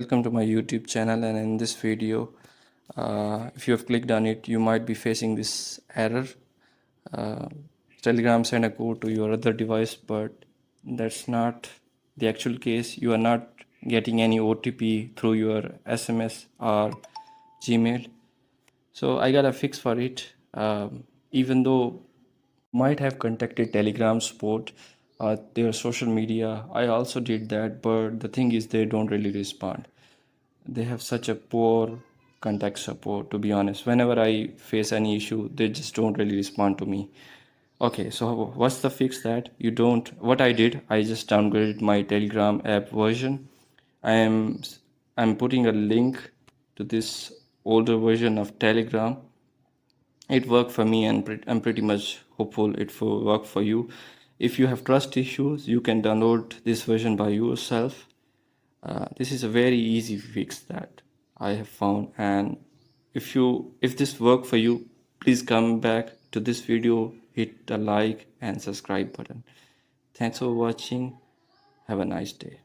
Welcome to my YouTube channel, and in this video, if you have clicked on it, you might be facing this error. uh, Telegram send a code to your other device, but that's not the actual case. You are not getting any OTP through your SMS or Gmail. So I got a fix for it. Even though might have contacted Telegram support or their social media, I also did that, but the thing is they don't really respond. They have such a poor contact support, to be honest. Whenever I face any issue, they just don't really respond to me. Okay, so what's the fix that you don't? What I did, I just downgraded my Telegram app version. I am I'm putting a link to this older version of Telegram. It worked for me, and I'm pretty much hopeful it will work for you. If you have trust issues, you can download this version by yourself. This is a very easy fix that I have found, and if this work for you, please come back to this video, hit the like and subscribe button. Thanks for watching. Have a nice day.